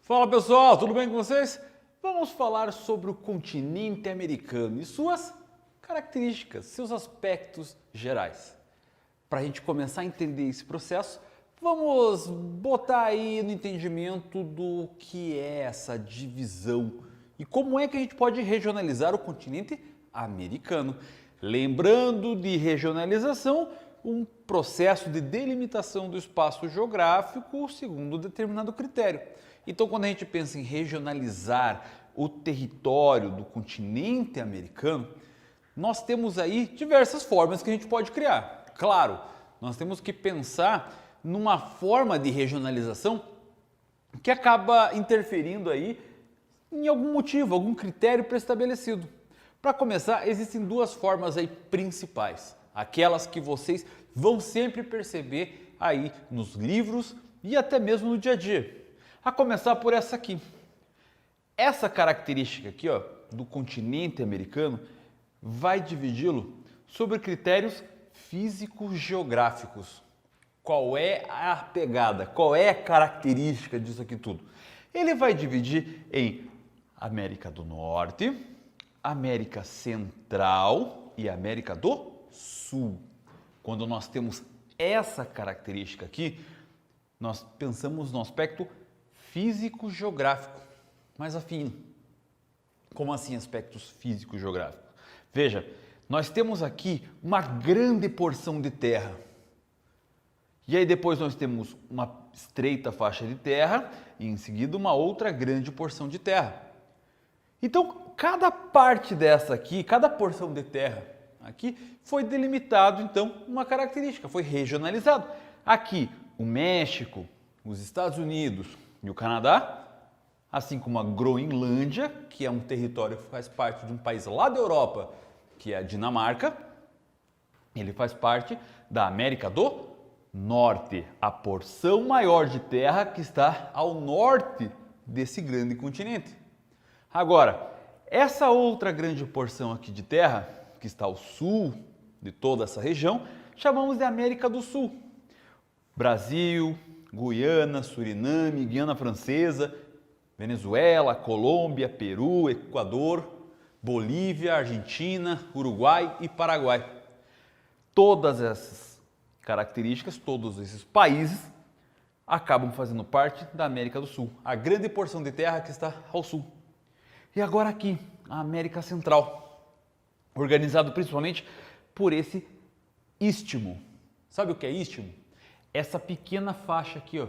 Fala pessoal, tudo bem com vocês? Vamos falar sobre o continente americano e suas características, seus aspectos gerais. Para a gente começar a entender esse processo, vamos botar aí no entendimento do que é essa divisão e como é que a gente pode regionalizar o continente americano. Lembrando de regionalização, um processo de delimitação do espaço geográfico segundo determinado critério. Então, quando a gente pensa em regionalizar o território do continente americano, nós temos aí diversas formas que a gente pode criar. Claro, nós temos que pensar numa forma de regionalização que acaba interferindo aí em algum motivo, algum critério pré-estabelecido. Para começar, existem duas formas aí principais, aquelas que vocês vão sempre perceber aí nos livros e até mesmo no dia a dia. A começar por essa aqui. Essa característica aqui, ó, do continente americano vai dividi-lo sobre critérios físico-geográficos. Qual é a pegada? Qual é a característica disso aqui tudo? Ele vai dividir em América do Norte, América Central e América do Sul. Quando nós temos essa característica aqui, nós pensamos no aspecto físico-geográfico, mais afino. Como assim aspectos físico-geográficos? Veja, nós temos aqui uma grande porção de terra. E aí depois nós temos uma estreita faixa de terra e em seguida uma outra grande porção de terra. Então, cada parte dessa aqui, cada porção de terra aqui foi delimitado então uma característica, foi regionalizado. Aqui, o México, os Estados Unidos e o Canadá, assim como a Groenlândia, que é um território que faz parte de um país lá da Europa, que é a Dinamarca, ele faz parte da América do Norte, a porção maior de terra que está ao norte desse grande continente. Agora, essa outra grande porção aqui de terra, que está ao sul de toda essa região, chamamos de América do Sul. Brasil, Guiana, Suriname, Guiana Francesa, Venezuela, Colômbia, Peru, Equador, Bolívia, Argentina, Uruguai e Paraguai. Todas essas características, todos esses países acabam fazendo parte da América do Sul, a grande porção de terra que está ao sul. E agora aqui, a América Central, organizado principalmente por esse istmo. Sabe o que é istmo? Essa pequena faixa aqui, ó,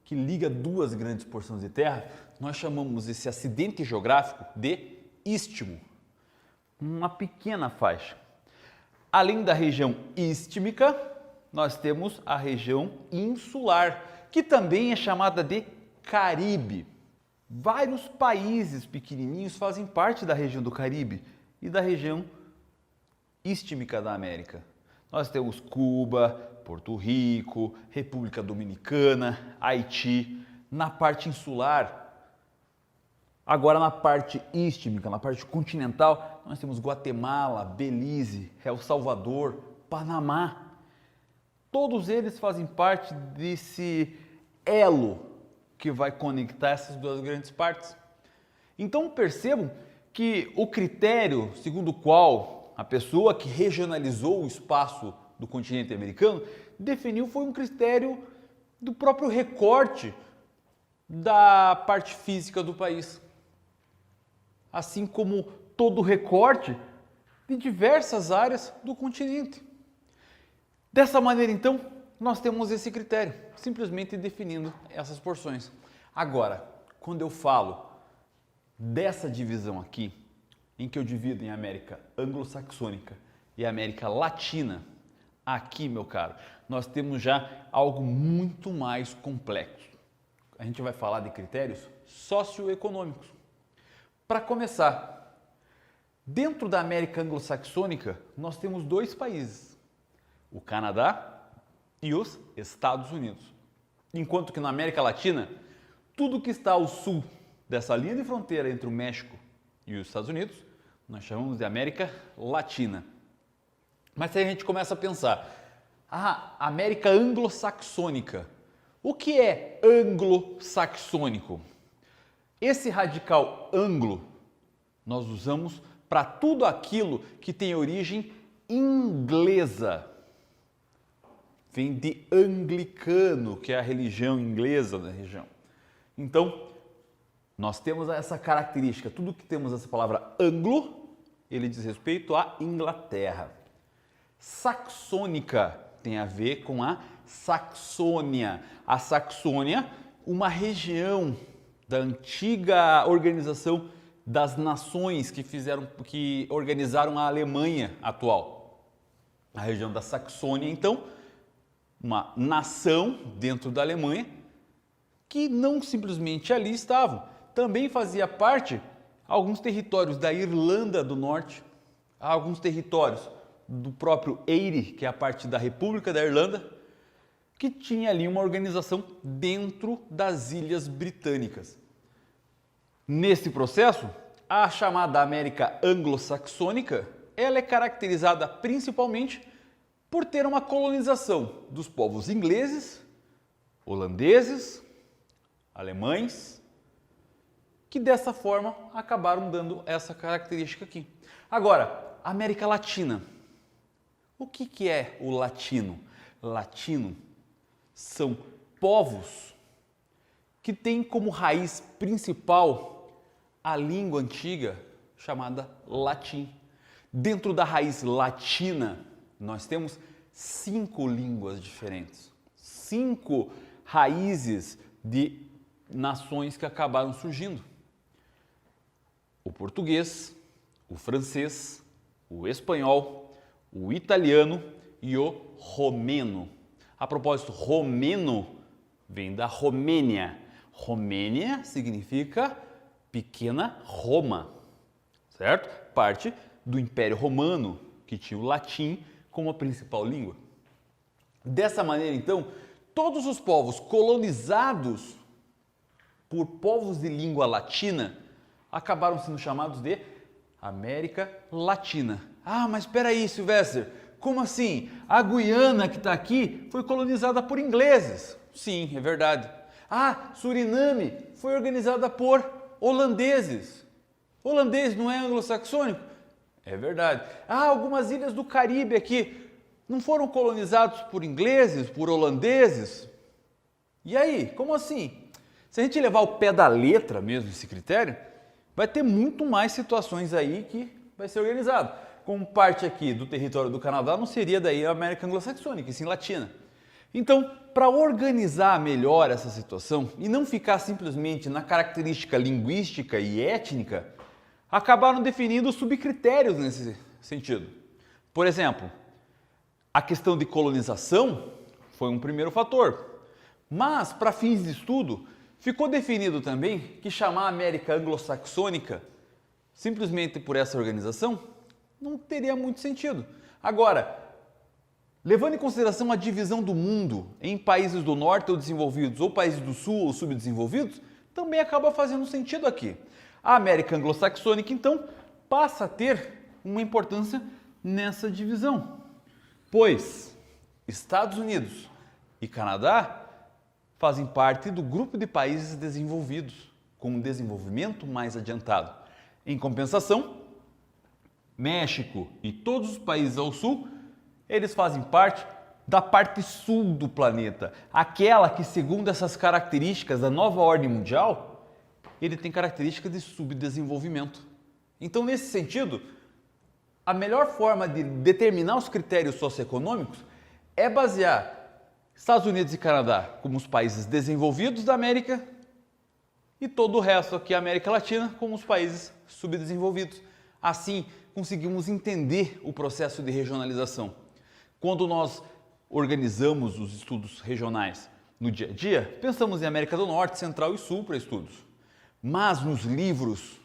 que liga duas grandes porções de terra, nós chamamos esse acidente geográfico de istmo. Uma pequena faixa. Além da região istmica, nós temos a região insular, que também é chamada de Caribe. Vários países pequenininhos fazem parte da região do Caribe e da região istmica da América. Nós temos Cuba, Porto Rico, República Dominicana, Haiti, na parte insular. Agora na parte istmica, na parte continental, nós temos Guatemala, Belize, El Salvador, Panamá. Todos eles fazem parte desse elo que vai conectar essas duas grandes partes. Então percebam que o critério segundo o qual a pessoa que regionalizou o espaço do continente americano definiu foi um critério do próprio recorte da parte física do país. Assim como todo recorte de diversas áreas do continente. Dessa maneira, então, nós temos esse critério, simplesmente definindo essas porções. Agora, quando eu falo dessa divisão aqui, em que eu divido em América anglo-saxônica e América latina, aqui, meu caro, nós temos já algo muito mais complexo. A gente vai falar de critérios socioeconômicos. Para começar, dentro da América anglo-saxônica, nós temos dois países, o Canadá e os Estados Unidos. Enquanto que na América Latina, tudo que está ao sul dessa linha de fronteira entre o México e os Estados Unidos, nós chamamos de América Latina. Mas se a gente começa a pensar, Ah, América anglo-saxônica. O que é anglo-saxônico? Esse radical anglo nós usamos para tudo aquilo que tem origem inglesa. Vem de anglicano, que é a religião inglesa da região. Então, nós temos essa característica, tudo que temos essa palavra anglo, ele diz respeito à Inglaterra. Saxônica tem a ver com a Saxônia. A Saxônia, uma região da antiga organização das nações que organizaram a Alemanha atual. A região da Saxônia, então, uma nação dentro da Alemanha que não simplesmente ali estavam. Também fazia parte alguns territórios da Irlanda do Norte, alguns territórios do próprio Eire, que é a parte da República da Irlanda, que tinha ali uma organização dentro das Ilhas Britânicas. Nesse processo, a chamada América anglo-saxônica, ela é caracterizada principalmente por ter uma colonização dos povos ingleses, holandeses, alemães, que dessa forma acabaram dando essa característica aqui. Agora, América Latina. O que é o latino? Latino são povos que têm como raiz principal a língua antiga chamada latim. Dentro da raiz latina, nós temos 5 línguas diferentes, 5 raízes de nações que acabaram surgindo. O português, o francês, o espanhol, o italiano e o romeno. A propósito, romeno vem da Romênia. Romênia significa pequena Roma, certo? Parte do Império Romano, que tinha o latim como a principal língua. Dessa maneira, então, todos os povos colonizados por povos de língua latina acabaram sendo chamados de América Latina. Ah, mas espera aí, Silvestre, como assim? A Guiana que está aqui foi colonizada por ingleses. Sim, é verdade. Ah, Suriname foi organizada por holandeses. Holandês não é anglo-saxônico? É verdade. Ah, algumas ilhas do Caribe aqui não foram colonizados por ingleses, por holandeses? E aí, como assim? Se a gente levar ao pé da letra mesmo esse critério, vai ter muito mais situações aí que vai ser organizado. Como parte aqui do território do Canadá, não seria daí a América anglo-saxônica, e sim latina. Então, para organizar melhor essa situação e não ficar simplesmente na característica linguística e étnica, acabaram definindo subcritérios nesse sentido. Por exemplo, a questão de colonização foi um primeiro fator, mas para fins de estudo ficou definido também que chamar a América anglo-saxônica simplesmente por essa organização não teria muito sentido. Agora, levando em consideração a divisão do mundo em países do norte ou desenvolvidos ou países do sul ou subdesenvolvidos, também acaba fazendo sentido aqui. A América anglo-saxônica, então, passa a ter uma importância nessa divisão, pois Estados Unidos e Canadá fazem parte do grupo de países desenvolvidos, com um desenvolvimento mais adiantado. Em compensação, México e todos os países ao sul, eles fazem parte da parte sul do planeta, aquela que, segundo essas características da nova ordem mundial, ele tem características de subdesenvolvimento. Então, nesse sentido, a melhor forma de determinar os critérios socioeconômicos é basear Estados Unidos e Canadá como os países desenvolvidos da América e todo o resto aqui, a América Latina, como os países subdesenvolvidos. Assim, conseguimos entender o processo de regionalização. Quando nós organizamos os estudos regionais no dia a dia, pensamos em América do Norte, Central e Sul para estudos. Mas nos livros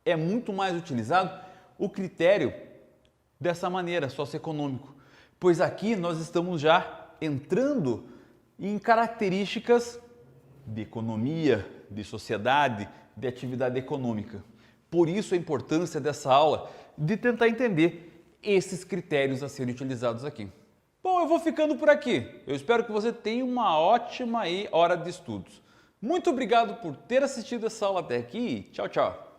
é muito mais utilizado o critério dessa maneira, socioeconômico, pois aqui nós estamos já entrando em características de economia, de sociedade, de atividade econômica. Por isso a importância dessa aula de tentar entender esses critérios a serem utilizados aqui. Bom, eu vou ficando por aqui. Eu espero que você tenha uma ótima hora de estudos. Muito obrigado por ter assistido essa aula até aqui. Tchau, tchau.